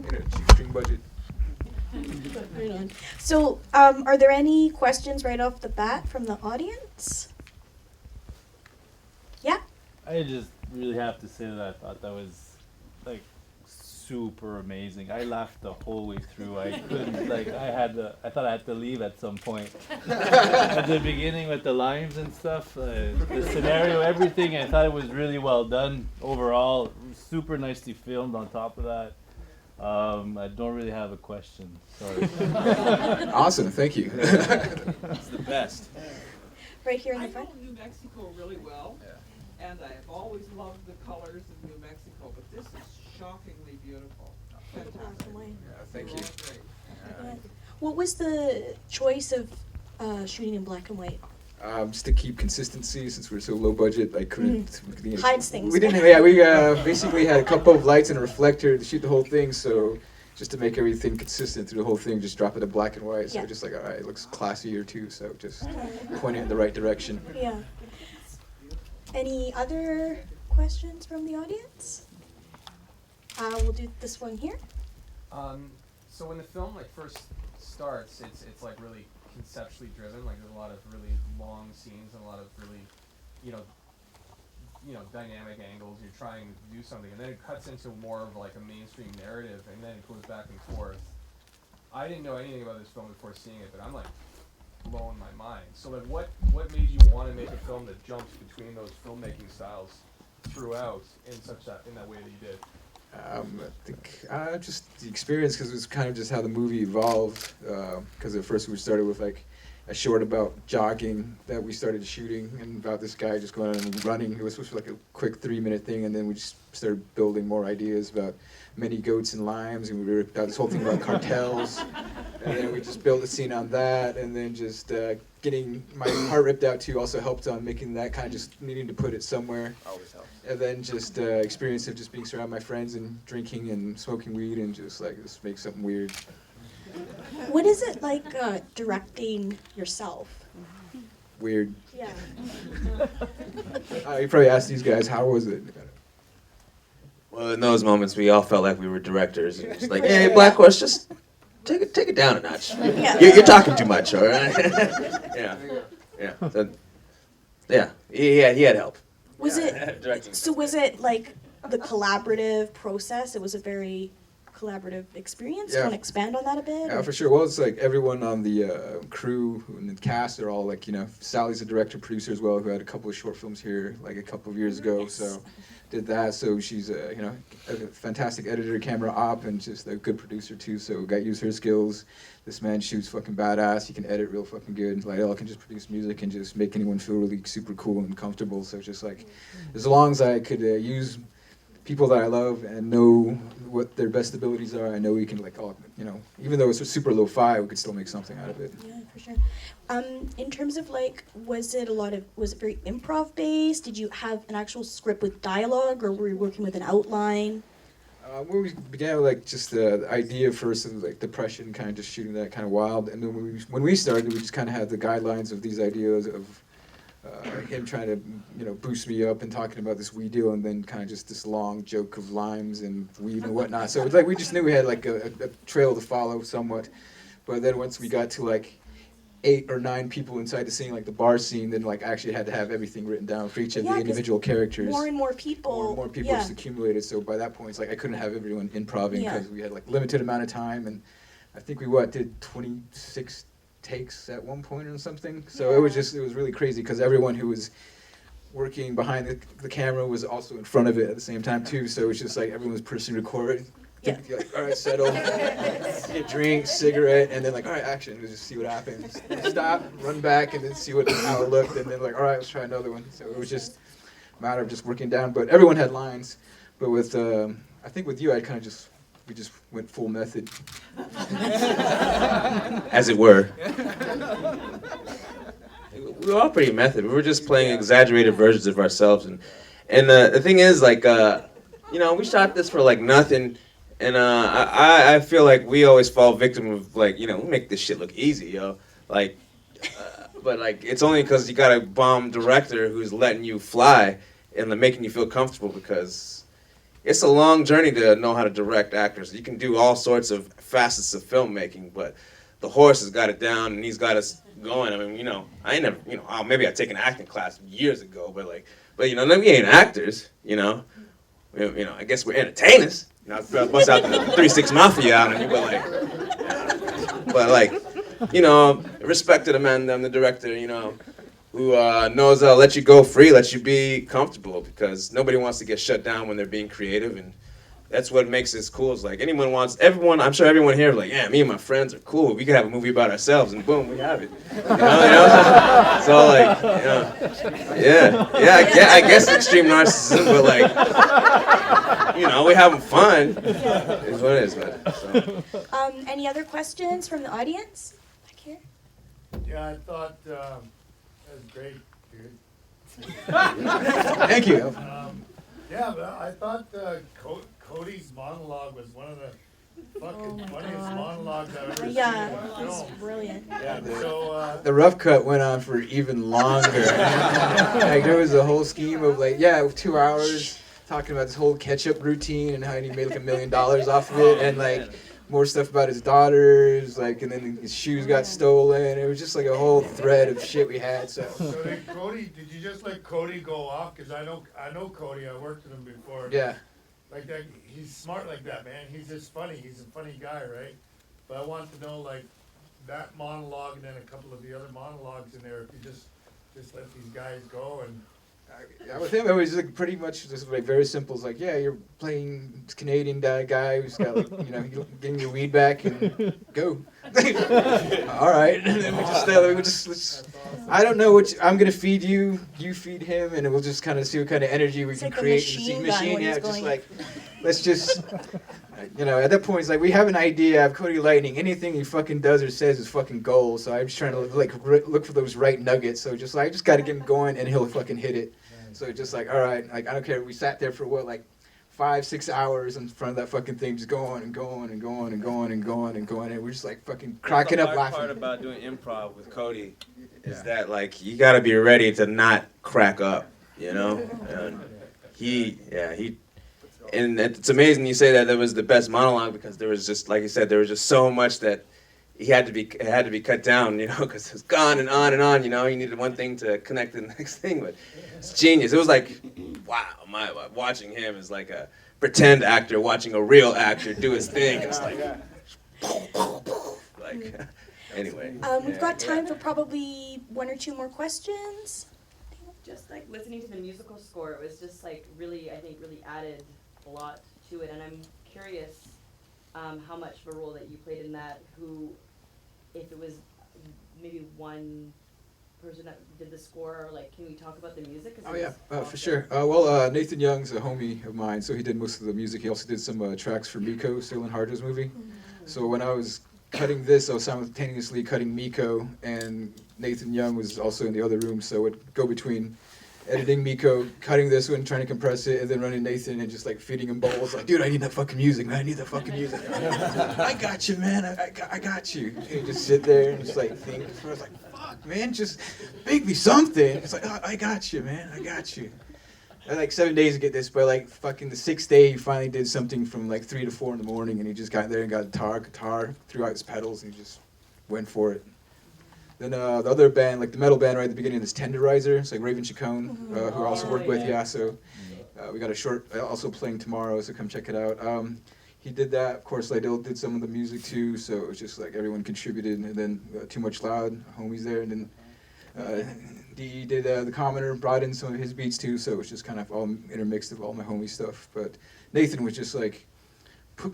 in a shoestring budget. Right on. So, are there any questions right off the bat from the audience? Yeah. I just really have to say that I thought that was like super amazing. I laughed the whole way through. I couldn't I thought I had to leave at some point. At the beginning with the limes and stuff, the scenario, everything. I thought it was really well done overall. Super nicely filmed. On top of that, I don't really have a question. Sorry. Awesome, thank you. It's the best. Right here in I the front. know New Mexico really well, and I've always loved the colors of New Mexico, but this is shockingly beautiful. Fantastic. Yeah, thank They're you. all great. Yeah. What was the choice of shooting in black and white? Just to keep consistency, since we're so low budget, I couldn't. Hides things. We didn't. Yeah, we basically had a couple of lights and a reflector to shoot the whole thing. So just to make everything consistent through the whole thing, just drop it to black and white. So Yeah. just like, all right, it looks classier too. So just point it in the right direction. Yeah. Any other questions from the audience? We'll do this one here. So when the film like first starts, it's like really conceptually driven. Like there's a lot of really long scenes and a lot of really, you know, dynamic angles. You're trying to do something, and then it cuts into more of like a mainstream narrative, and then it goes back and forth. I didn't know anything about this film before seeing it, but I'm like blowing my mind. So like, what made you want to make a film that jumps between those filmmaking styles throughout in that way that you did? I think just the experience, because it was kind of just how the movie evolved. Because at first we started with like a short about jogging that we started shooting, and about this guy just going out and running. It was supposed to be like a quick 3-minute thing, and then we just started building more ideas about many goats and limes, and we ripped out this whole thing about cartels. And then we just built a scene on that, and then just getting my heart ripped out too also helped on making that kind of just needing to put it somewhere. Always helps. And then just experience of just being surrounded by my friends and drinking and smoking weed and just like just make something weird. What is it like directing yourself? Weird. Yeah. You probably asked these guys, how was it? Well, in those moments, we all felt like we were directors. And just like, hey, Black Horse, just take it down a notch. Yeah. You're talking too much, all right? Yeah, yeah. So, yeah, he had help. Was Yeah, it directing. so? Was it like the collaborative process? It was a very collaborative experience. Do you Yeah. want to expand on that a bit? Yeah, or- for sure. Well, it's like everyone on the crew and the cast are all like, Sally's a director, producer as well, who had a couple of short films here like a couple of years ago. So did that. So she's a fantastic editor, camera op, and just a good producer too. So got to use her skills. This man shoots fucking badass. He can edit real fucking good. Lydell can just produce music and just make anyone feel really super cool and comfortable. So just like, as long as I could use people that I love and know what their best abilities are, I know we can even though it's super lo-fi, we could still make something out of it. Yeah, for sure. In terms of like, was it very improv based? Did you have an actual script with dialogue, or were you working with an outline? When we began with like just the idea first of like depression, kind of just shooting that kind of wild, and then when we started, we just kind of had the guidelines of these ideas of him trying to boost me up and talking about this weed deal, and then kind of just this long joke of limes and weed and whatnot. So it was like we just knew we had like a trail to follow somewhat, but then once we got to like 8 or 9 people inside the scene, like the bar scene, then like actually had to have everything written down for each of Yeah, the 'cause individual characters. More and more people. More people Yeah. just accumulated. So by that point, it's like I couldn't have everyone improving Yeah. because we had like limited amount of time, and I think we did 26 takes at one point or something. So it was really crazy because everyone who was working behind the camera was also in front of it at the same time too. So it was just like everyone was personally recording. Yeah. Like, all right, settle, get a drink, cigarette, and then like, all right, action. Just see what happens. Stop, run back, and then see how it looked, and then like, all right, let's try another one. So it was just a matter of just working down. But everyone had lines. But with I think with you, we just went full method. As it were. We were all pretty method. We were just playing exaggerated versions of ourselves, and the thing is, like, we shot this for like nothing, and I feel like we always fall victim of like, we make this shit look easy, yo. Like, but like it's only because you got a bomb director who's letting you fly and making you feel comfortable because it's a long journey to know how to direct actors. You can do all sorts of facets of filmmaking, but the horse has got it down and he's got us going. I mean, you know, I ain't never, you know, maybe I take an acting class years ago, but you know, we ain't actors, you know. You know, I guess we're entertainers. You know, I bust out the 3-6 Mafia out on you, but like, you know, respect to the man, the director, you know, who knows how to let you go free, let you be comfortable, because nobody wants to get shut down when they're being creative, and that's what makes this cool. Is like everyone, I'm sure everyone here, like, yeah, me and my friends are cool. We could have a movie about ourselves, and boom, we have it. You know? So like, you know, yeah, I guess extreme narcissism, but like, you know, we having fun. Is what it is, man. So. Any other questions from the audience? Back here. Yeah, I thought that was great, dude. Thank you. Yeah, but I thought Cody's monologue was one of the fucking funniest monologues I've ever seen in Yeah, a it was film. brilliant. Yeah, so The rough cut went on for even longer. Like there was a whole scheme of like, 2 hours talking about this whole ketchup routine and how he made like $1 million off of it, and like more stuff about his daughters, like, and then his shoes got stolen. It was just like a whole thread of shit we had. So did Cody? Did you just let Cody go off? Because I know Cody. I worked with him before. yeah. Like that, he's smart like that, man. He's just funny. He's a funny guy, right? But I want to know like that monologue and then a couple of the other monologues in there. If you just let these guys go and. Yeah, with him, it was like pretty much just like very simple. It's like, yeah, you're playing this Canadian guy who's got like, you know, getting your weed back and go. All right, and then we just I don't know which I'm gonna feed you, you feed him, and we'll just kind of see what kind of energy we It's can like the create. machine gun when he's just going- like let's just. You know, at that point, it's like we have an idea of Cody Lightning. Anything he fucking does or says is fucking gold. So I'm just trying to like look for those right nuggets. So just like I just got to get him going, and he'll fucking hit it. So just like, all right, like I don't care. We sat there for what, like 5-6 hours in front of that fucking thing, just going and going and going and going and going and going, and we're just like fucking cracking up The hard laughing. part about doing improv with Cody is that like you got to be ready to not crack up, you know. And and it's amazing you say that was the best monologue, because there was just, like you said, there was just so much that it had to be cut down, you know, because it was gone and on, you know. You needed one thing to connect to the next thing, but it's genius. It was like, wow, watching him is like a pretend actor watching a real actor do his thing. It's like, like anyway. We've got time for probably 1 or 2 more questions. Just like listening to the musical score, it was just like really, I think, really added a lot to it. And I'm curious how much of a role that you played in that. If it was maybe one person that did the score, or like, can we talk about the music? 'Cause Oh it yeah, was for awesome. sure. Nathan Young's a homie of mine, so he did most of the music. He also did some tracks for Miko, Sterling Harjo's movie. So when I was cutting this, I was simultaneously cutting Miko, and Nathan Young was also in the other room, so it would go between editing Miko, cutting this one, trying to compress it, and then running Nathan and just like feeding him bowls. Like, dude, I need that fucking music, man. I need that fucking music. I got you, man. I got you. And you just sit there and just like think. I was like, fuck, man, just make me something. It's like, oh, I got you, man. I got you. I had like 7 days to get this, but like fucking the 6th day, he finally did something from like 3 to 4 in the morning, and he just got there and got a guitar, threw out his pedals, and he just went for it. Then the other band, like the metal band right at the beginning, is Tenderizer. It's like Raven Chacon, who I also worked with, yeah. So we got a short also playing tomorrow, so come check it out. He did that. Of course, Lydell did some of the music too, so it was just like everyone contributed. And then Too Much Loud, homies there. And then D did the Commoner, brought in some of his beats too, so it was just kind of all intermixed of all my homie stuff. But Nathan was just like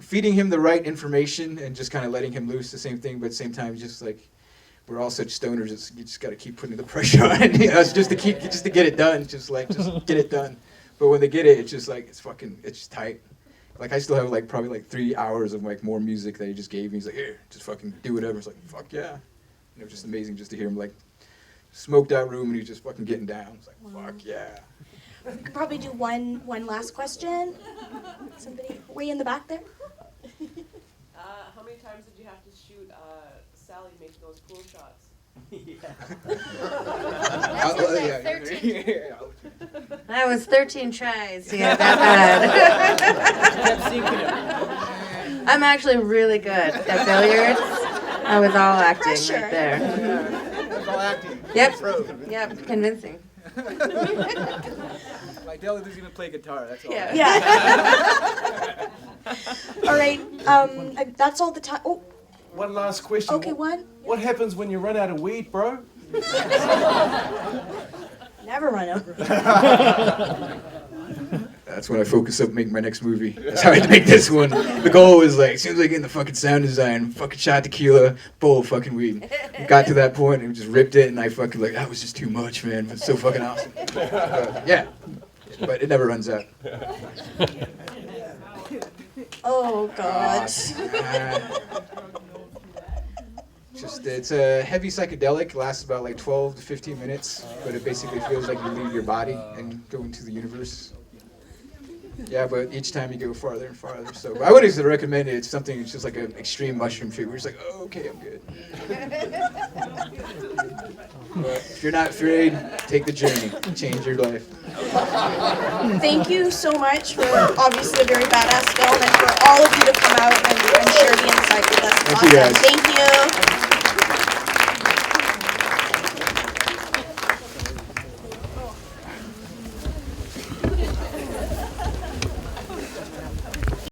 feeding him the right information and just kind of letting him loose, the same thing, but at the same time, just like, we're all such stoners. You just got to keep putting the pressure on. You know, it's just to get it done. Just get it done. But when they get it, it's just like it's just tight. Like I still have like probably like 3 hours of like more music that he just gave me. He's like, here, just fucking do whatever. It's like, fuck yeah. And it was just amazing just to hear him like smoked out room and he was just fucking getting down. It's like, fuck yeah. We could probably do one last question. Somebody way in the back there. How many times did you have to shoot Sally making those pool shots? Yeah. That was 13 tries to get that bad. I'm actually really good at billiards. I was all acting Pressure. right there. That's all acting. Yep. Pro. Yep, convincing. Like Della doesn't even play guitar. That's all. Yeah. Yeah. All right. That's all the time. Oh, One last question. okay. One. What happens when you run out of weed, bro? Never run out. That's when I focus up making my next movie. That's how I had to make this one. The goal was like, as soon as I get in the fucking sound design, fucking shot tequila, bowl of fucking weed. Got to that point and just ripped it, and I fucking like, that was just too much, man. But it's so fucking awesome. Yeah, but it never runs out. Oh God. Just it's a heavy psychedelic. Lasts about like 12 to 15 minutes, but it basically feels like you leave your body and go into the universe. Yeah, but each time you go farther and farther. So I wouldn't recommend it. It's something. It's just like an extreme mushroom trip where it's like, oh, okay, I'm good. But if you're not afraid, take the journey. Change your life. Thank you so much for obviously a very badass film, and for all of you to come out and share the insight with us. Thank you, guys. Thank